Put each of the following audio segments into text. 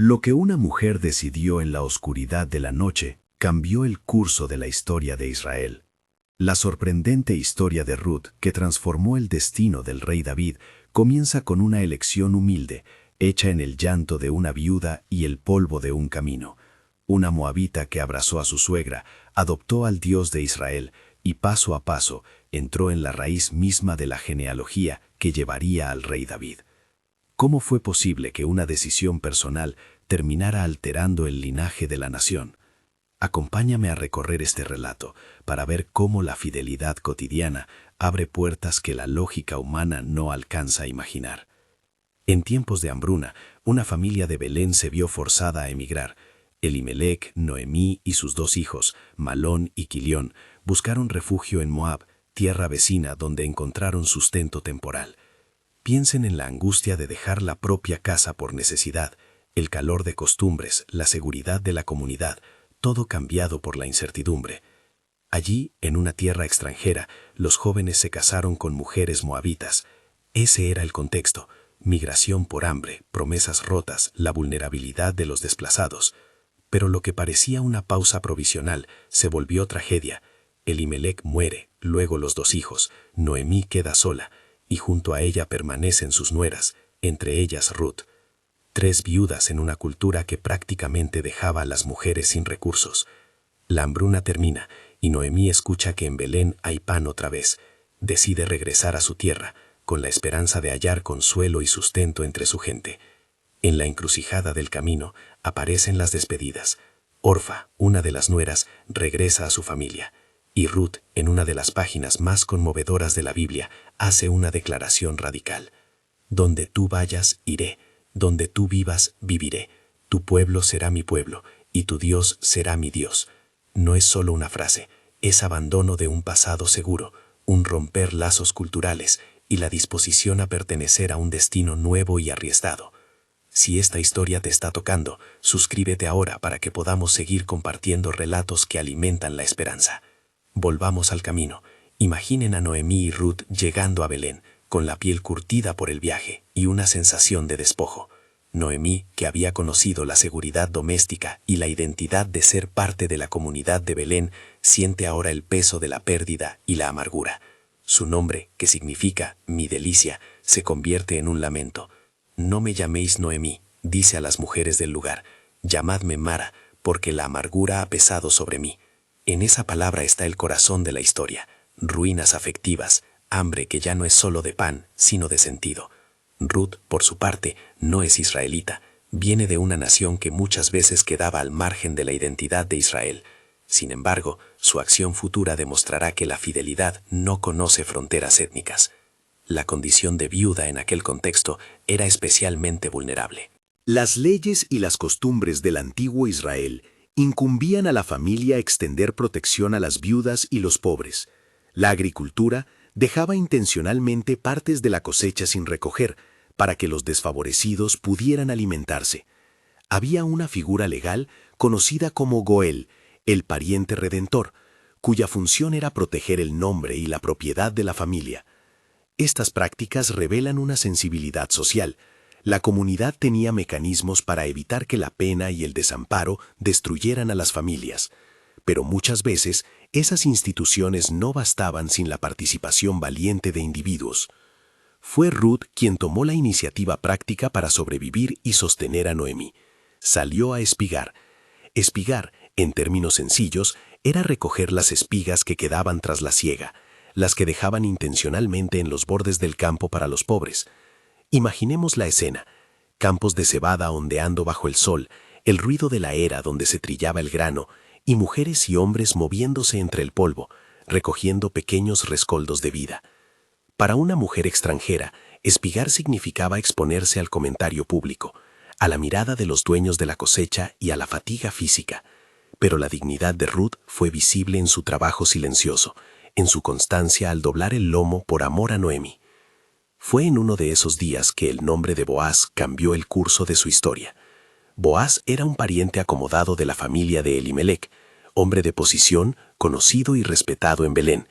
Lo que una mujer decidió en la oscuridad de la noche cambió el curso de la historia de Israel. La sorprendente historia de Ruth, que transformó el destino del rey David, comienza con una elección humilde, hecha en el llanto de una viuda y el polvo de un camino. Una moabita que abrazó a su suegra, adoptó al Dios de Israel y paso a paso entró en la raíz misma de la genealogía que llevaría al rey David. ¿Cómo fue posible que una decisión personal terminara alterando el linaje de la nación? Acompáñame a recorrer este relato para ver cómo la fidelidad cotidiana abre puertas que la lógica humana no alcanza a imaginar. En tiempos de hambruna, una familia de Belén se vio forzada a emigrar. Elimelec, Noemí y sus dos hijos, Malón y Quilión, buscaron refugio en Moab, tierra vecina donde encontraron sustento temporal. Piensen en la angustia de dejar la propia casa por necesidad, el calor de costumbres, la seguridad de la comunidad, todo cambiado por la incertidumbre. Allí, en una tierra extranjera, los jóvenes se casaron con mujeres moabitas. Ese era el contexto: migración por hambre, promesas rotas, la vulnerabilidad de los desplazados. Pero lo que parecía una pausa provisional se volvió tragedia. Elimelec muere, luego los dos hijos, Noemí queda sola, y junto a ella permanecen sus nueras, entre ellas Ruth. 3 viudas en una cultura que prácticamente dejaba a las mujeres sin recursos. La hambruna termina y Noemí escucha que en Belén hay pan otra vez. Decide regresar a su tierra, con la esperanza de hallar consuelo y sustento entre su gente. En la encrucijada del camino aparecen las despedidas. Orfa, una de las nueras, regresa a su familia. Y Ruth, en una de las páginas más conmovedoras de la Biblia, hace una declaración radical. Donde tú vayas, iré. Donde tú vivas, viviré. Tu pueblo será mi pueblo, y tu Dios será mi Dios. No es solo una frase, es abandono de un pasado seguro, un romper lazos culturales y la disposición a pertenecer a un destino nuevo y arriesgado. Si esta historia te está tocando, suscríbete ahora para que podamos seguir compartiendo relatos que alimentan la esperanza. Volvamos al camino. Imaginen a Noemí y Ruth llegando a Belén, con la piel curtida por el viaje y una sensación de despojo. Noemí, que había conocido la seguridad doméstica y la identidad de ser parte de la comunidad de Belén, siente ahora el peso de la pérdida y la amargura. Su nombre, que significa mi delicia, se convierte en un lamento. No me llaméis Noemí, dice a las mujeres del lugar, llamadme Mara, porque la amargura ha pesado sobre mí. En esa palabra está el corazón de la historia, ruinas afectivas, hambre que ya no es solo de pan, sino de sentido. Ruth, por su parte, no es israelita, viene de una nación que muchas veces quedaba al margen de la identidad de Israel. Sin embargo, su acción futura demostrará que la fidelidad no conoce fronteras étnicas. La condición de viuda en aquel contexto era especialmente vulnerable. Las leyes y las costumbres del antiguo Israel incumbían a la familia extender protección a las viudas y los pobres. La agricultura dejaba intencionalmente partes de la cosecha sin recoger para que los desfavorecidos pudieran alimentarse. Había una figura legal conocida como Goel, el pariente redentor, cuya función era proteger el nombre y la propiedad de la familia. Estas prácticas revelan una sensibilidad social. La comunidad tenía mecanismos para evitar que la pena y el desamparo destruyeran a las familias, pero muchas veces esas instituciones no bastaban sin la participación valiente de individuos. Fue Ruth quien tomó la iniciativa práctica para sobrevivir y sostener a Noemí. Salió a espigar. Espigar, en términos sencillos, era recoger las espigas que quedaban tras la siega, las que dejaban intencionalmente en los bordes del campo para los pobres. Imaginemos la escena: campos de cebada ondeando bajo el sol, el ruido de la era donde se trillaba el grano, y mujeres y hombres moviéndose entre el polvo, recogiendo pequeños rescoldos de vida. Para una mujer extranjera, espigar significaba exponerse al comentario público, a la mirada de los dueños de la cosecha y a la fatiga física. Pero la dignidad de Ruth fue visible en su trabajo silencioso, en su constancia al doblar el lomo por amor a Noemí. Fue en uno de esos días que el nombre de Boaz cambió el curso de su historia. Boaz era un pariente acomodado de la familia de Elimelec, hombre de posición, conocido y respetado en Belén.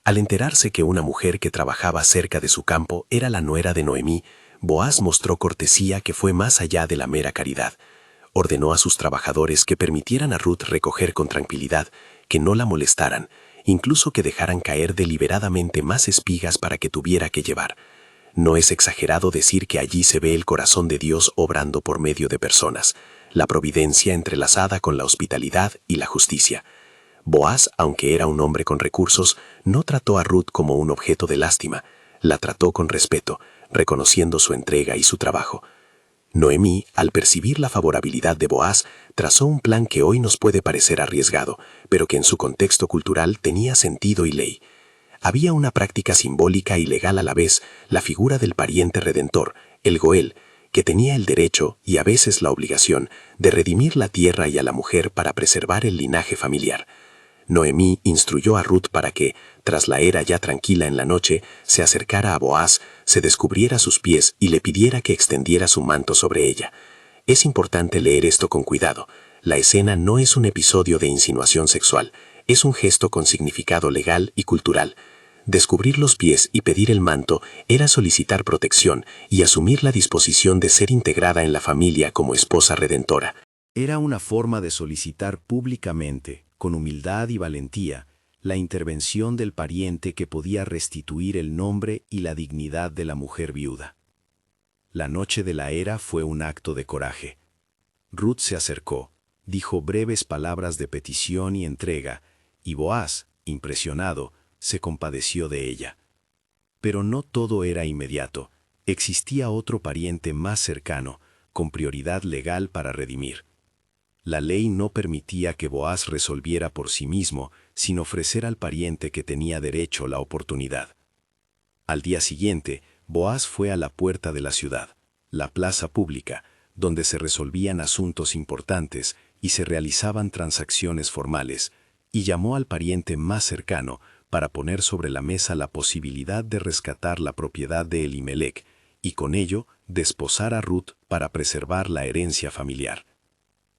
Al enterarse que una mujer que trabajaba cerca de su campo era la nuera de Noemí, Boaz mostró cortesía que fue más allá de la mera caridad. ordenó a sus trabajadores que permitieran a Ruth recoger con tranquilidad, que no la molestaran, incluso que dejaran caer deliberadamente más espigas para que tuviera que llevar. No es exagerado decir que allí se ve el corazón de Dios obrando por medio de personas, la providencia entrelazada con la hospitalidad y la justicia. Boaz, aunque era un hombre con recursos, no trató a Ruth como un objeto de lástima, la trató con respeto, reconociendo su entrega y su trabajo. Noemí, al percibir la favorabilidad de Boaz, trazó un plan que hoy nos puede parecer arriesgado, pero que en su contexto cultural tenía sentido y ley. Había una práctica simbólica y legal a la vez, la figura del pariente redentor, el Goel, que tenía el derecho y a veces la obligación de redimir la tierra y a la mujer para preservar el linaje familiar. Noemí instruyó a Ruth para que, tras la era ya tranquila en la noche, se acercara a Boaz, se descubriera a sus pies y le pidiera que extendiera su manto sobre ella. Es importante leer esto con cuidado. La escena no es un episodio de insinuación sexual, es un gesto con significado legal y cultural. Descubrir los pies y pedir el manto era solicitar protección y asumir la disposición de ser integrada en la familia como esposa redentora. Era una forma de solicitar públicamente, con humildad y valentía, la intervención del pariente que podía restituir el nombre y la dignidad de la mujer viuda. La noche de la era fue un acto de coraje. Ruth se acercó, dijo breves palabras de petición y entrega, y Boaz, impresionado, se compadeció de ella. Pero no todo era inmediato. Existía otro pariente más cercano, con prioridad legal para redimir. La ley no permitía que Boaz resolviera por sí mismo, sin ofrecer al pariente que tenía derecho la oportunidad. Al día siguiente, Boaz fue a la puerta de la ciudad, la plaza pública, donde se resolvían asuntos importantes y se realizaban transacciones formales, y llamó al pariente más cercano para poner sobre la mesa la posibilidad de rescatar la propiedad de Elimelec y con ello desposar a Ruth para preservar la herencia familiar.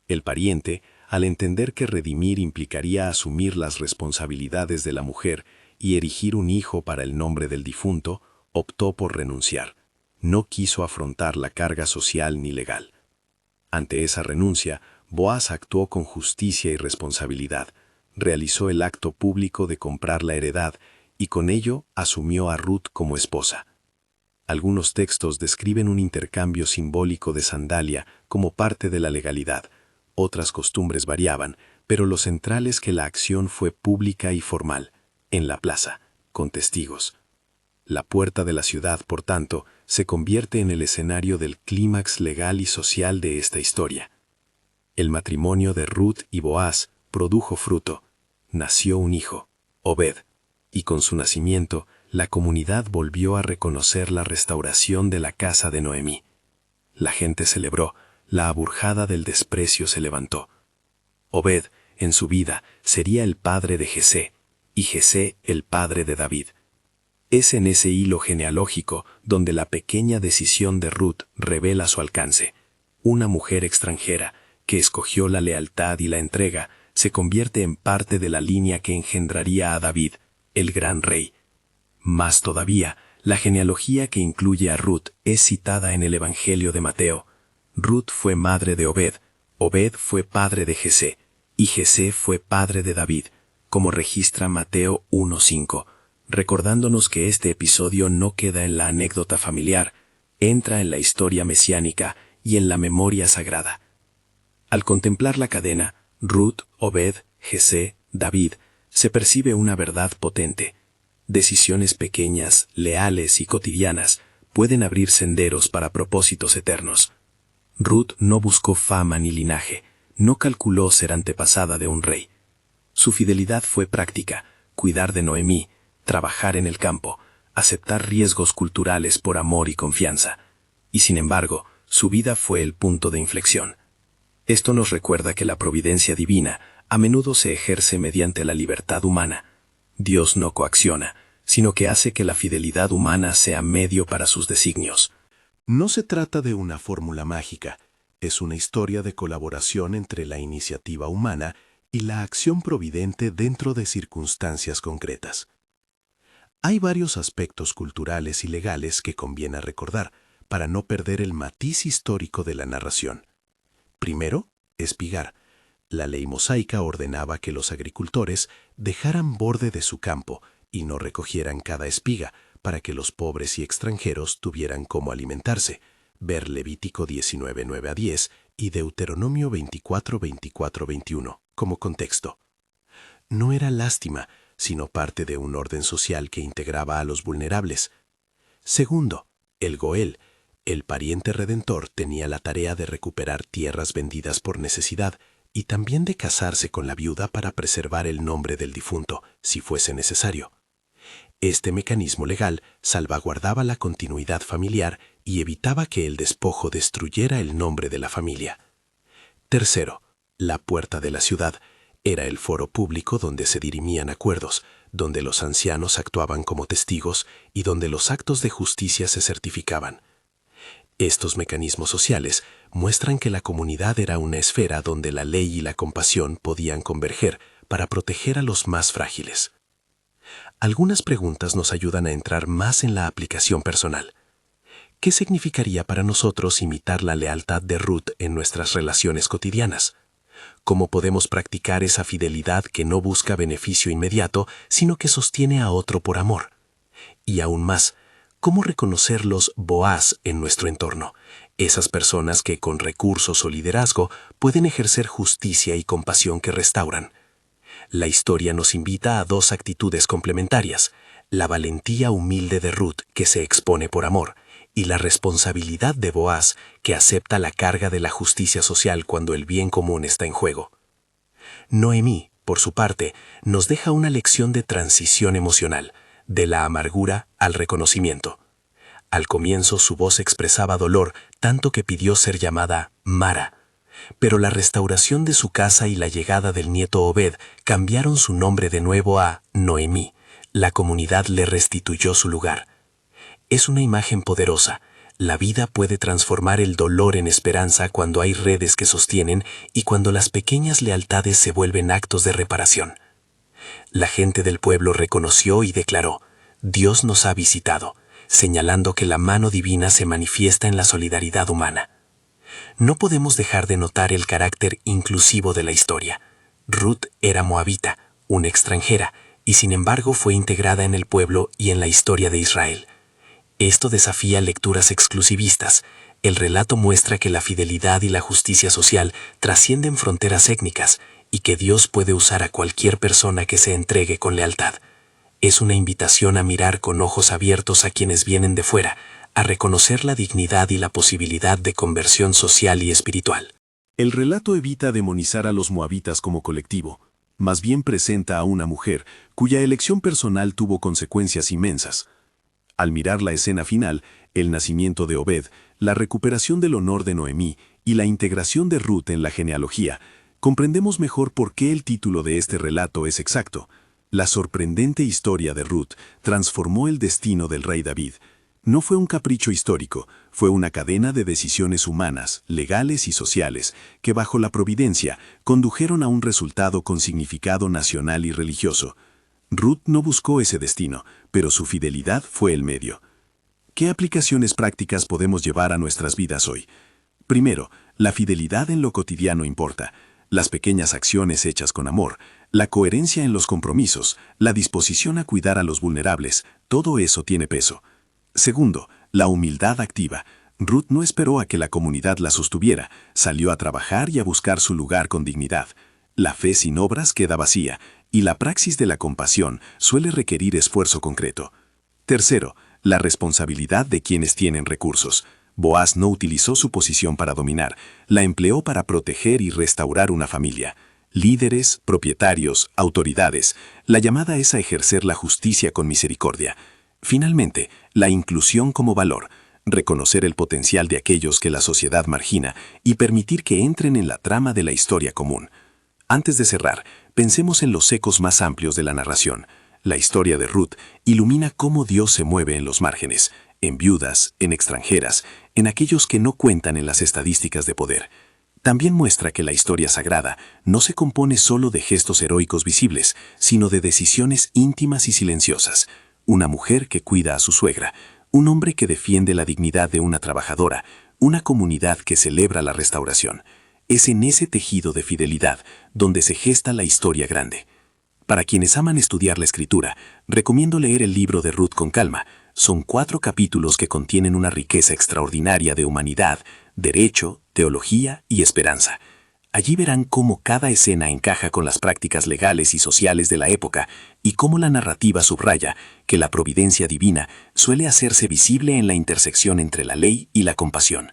El pariente, al entender que redimir implicaría asumir las responsabilidades de la mujer y erigir un hijo para el nombre del difunto, optó por renunciar. No quiso afrontar la carga social ni legal. Ante esa renuncia, Boaz actuó con justicia y responsabilidad, realizó el acto público de comprar la heredad y con ello asumió a Ruth como esposa. Algunos textos describen un intercambio simbólico de sandalia como parte de la legalidad. Otras costumbres variaban, pero lo central es que la acción fue pública y formal, en la plaza, con testigos. La puerta de la ciudad, por tanto, se convierte en el escenario del clímax legal y social de esta historia. El matrimonio de Ruth y Boaz produjo fruto. Nació un hijo, Obed, y con su nacimiento, la comunidad volvió a reconocer la restauración de la casa de Noemí. La gente celebró, la aburjada del desprecio se levantó. Obed, en su vida, sería el padre de Jesé, y Jesé el padre de David. Es en ese hilo genealógico donde la pequeña decisión de Ruth revela su alcance. Una mujer extranjera, que escogió la lealtad y la entrega, se convierte en parte de la línea que engendraría a David, el gran rey. Más todavía, la genealogía que incluye a Ruth es citada en el Evangelio de Mateo. Ruth fue madre de Obed, Obed fue padre de Jesé, y Jesé fue padre de David, como registra Mateo 1:5, recordándonos que este episodio no queda en la anécdota familiar, entra en la historia mesiánica y en la memoria sagrada. Al contemplar la cadena, Ruth, Obed, Jesé, David, se percibe una verdad potente. Decisiones pequeñas, leales y cotidianas pueden abrir senderos para propósitos eternos. Ruth no buscó fama ni linaje, no calculó ser antepasada de un rey. Su fidelidad fue práctica, cuidar de Noemí, trabajar en el campo, aceptar riesgos culturales por amor y confianza. Y sin embargo, su vida fue el punto de inflexión. Esto nos recuerda que la providencia divina a menudo se ejerce mediante la libertad humana. Dios no coacciona, sino que hace que la fidelidad humana sea medio para sus designios. No se trata de una fórmula mágica, es una historia de colaboración entre la iniciativa humana y la acción providente dentro de circunstancias concretas. Hay varios aspectos culturales y legales que conviene recordar para no perder el matiz histórico de la narración. Primero, espigar. La ley mosaica ordenaba que los agricultores dejaran borde de su campo y no recogieran cada espiga para que los pobres y extranjeros tuvieran cómo alimentarse. Ver Levítico 19, 9 a 10 y Deuteronomio 24, 24, 21 como contexto. No era lástima, sino parte de un orden social que integraba a los vulnerables. Segundo, el Goel, el pariente redentor, tenía la tarea de recuperar tierras vendidas por necesidad y también de casarse con la viuda para preservar el nombre del difunto, si fuese necesario. Este mecanismo legal salvaguardaba la continuidad familiar y evitaba que el despojo destruyera el nombre de la familia. Tercero, la puerta de la ciudad era el foro público donde se dirimían acuerdos, donde los ancianos actuaban como testigos y donde los actos de justicia se certificaban. Estos mecanismos sociales muestran que la comunidad era una esfera donde la ley y la compasión podían converger para proteger a los más frágiles. Algunas preguntas nos ayudan a entrar más en la aplicación personal. ¿Qué significaría para nosotros imitar la lealtad de Ruth en nuestras relaciones cotidianas? ¿Cómo podemos practicar esa fidelidad que no busca beneficio inmediato, sino que sostiene a otro por amor? Y aún más, ¿cómo reconocer los Boaz en nuestro entorno? Esas personas que con recursos o liderazgo pueden ejercer justicia y compasión que restauran. La historia nos invita a dos actitudes complementarias: la valentía humilde de Ruth, que se expone por amor, y la responsabilidad de Boaz, que acepta la carga de la justicia social cuando el bien común está en juego. Noemí, por su parte, nos deja una lección de transición emocional, de la amargura al reconocimiento. Al comienzo su voz expresaba dolor, tanto que pidió ser llamada Mara. Pero la restauración de su casa y la llegada del nieto Obed cambiaron su nombre de nuevo a Noemí. La comunidad le restituyó su lugar. Es una imagen poderosa. La vida puede transformar el dolor en esperanza cuando hay redes que sostienen y cuando las pequeñas lealtades se vuelven actos de reparación. La gente del pueblo reconoció y declaró: Dios nos ha visitado, señalando que la mano divina se manifiesta en la solidaridad humana. No podemos dejar de notar el carácter inclusivo de la historia. Ruth era moabita, una extranjera, y sin embargo fue integrada en el pueblo y en la historia de Israel. Esto desafía lecturas exclusivistas. El relato muestra que la fidelidad y la justicia social trascienden fronteras étnicas y que Dios puede usar a cualquier persona que se entregue con lealtad. Es una invitación a mirar con ojos abiertos a quienes vienen de fuera, a reconocer la dignidad y la posibilidad de conversión social y espiritual. El relato evita demonizar a los moabitas como colectivo, más bien presenta a una mujer cuya elección personal tuvo consecuencias inmensas. Al mirar la escena final, el nacimiento de Obed, la recuperación del honor de Noemí y la integración de Ruth en la genealogía, comprendemos mejor por qué el título de este relato es exacto. La sorprendente historia de Ruth transformó el destino del rey David. No fue un capricho histórico, fue una cadena de decisiones humanas, legales y sociales, que bajo la providencia condujeron a un resultado con significado nacional y religioso. Ruth no buscó ese destino, pero su fidelidad fue el medio. ¿Qué aplicaciones prácticas podemos llevar a nuestras vidas hoy? Primero, la fidelidad en lo cotidiano importa. Las pequeñas acciones hechas con amor, la coherencia en los compromisos, la disposición a cuidar a los vulnerables, todo eso tiene peso. Segundo, la humildad activa. Ruth no esperó a que la comunidad la sostuviera, salió a trabajar y a buscar su lugar con dignidad. La fe sin obras queda vacía, y la praxis de la compasión suele requerir esfuerzo concreto. Tercero, la responsabilidad de quienes tienen recursos. Boaz no utilizó su posición para dominar, la empleó para proteger y restaurar una familia. Líderes, propietarios, autoridades, la llamada es a ejercer la justicia con misericordia. Finalmente, la inclusión como valor, reconocer el potencial de aquellos que la sociedad margina y permitir que entren en la trama de la historia común. Antes de cerrar, pensemos en los ecos más amplios de la narración. La historia de Ruth ilumina cómo Dios se mueve en los márgenes, en viudas, en extranjeras, en aquellos que no cuentan en las estadísticas de poder. También muestra que la historia sagrada no se compone solo de gestos heroicos visibles, sino de decisiones íntimas y silenciosas. Una mujer que cuida a su suegra, un hombre que defiende la dignidad de una trabajadora, una comunidad que celebra la restauración. Es en ese tejido de fidelidad donde se gesta la historia grande. Para quienes aman estudiar la escritura, recomiendo leer el libro de Ruth con calma. Son 4 capítulos que contienen una riqueza extraordinaria de humanidad, derecho, teología y esperanza. Allí verán cómo cada escena encaja con las prácticas legales y sociales de la época y cómo la narrativa subraya que la providencia divina suele hacerse visible en la intersección entre la ley y la compasión.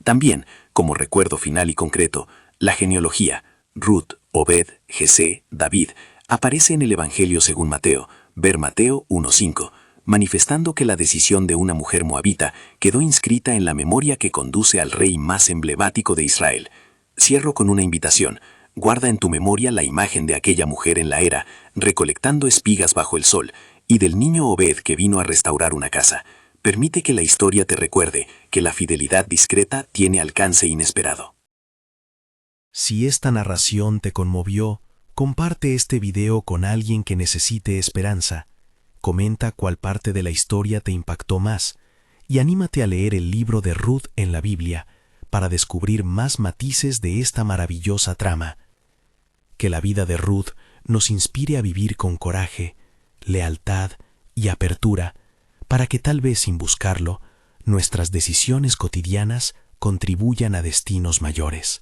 También, como recuerdo final y concreto, la genealogía, Ruth, Obed, Jesé, David, aparece en el Evangelio según Mateo, ver Mateo 1:5, manifestando que la decisión de una mujer moabita quedó inscrita en la memoria que conduce al rey más emblemático de Israel. Cierro con una invitación. Guarda en tu memoria la imagen de aquella mujer en la era, recolectando espigas bajo el sol, y del niño Obed que vino a restaurar una casa. Permite que la historia te recuerde que la fidelidad discreta tiene alcance inesperado. Si esta narración te conmovió, comparte este video con alguien que necesite esperanza. Comenta cuál parte de la historia te impactó más y anímate a leer el libro de Ruth en la Biblia para descubrir más matices de esta maravillosa trama. Que la vida de Ruth nos inspire a vivir con coraje, lealtad y apertura, para que tal vez sin buscarlo, nuestras decisiones cotidianas contribuyan a destinos mayores.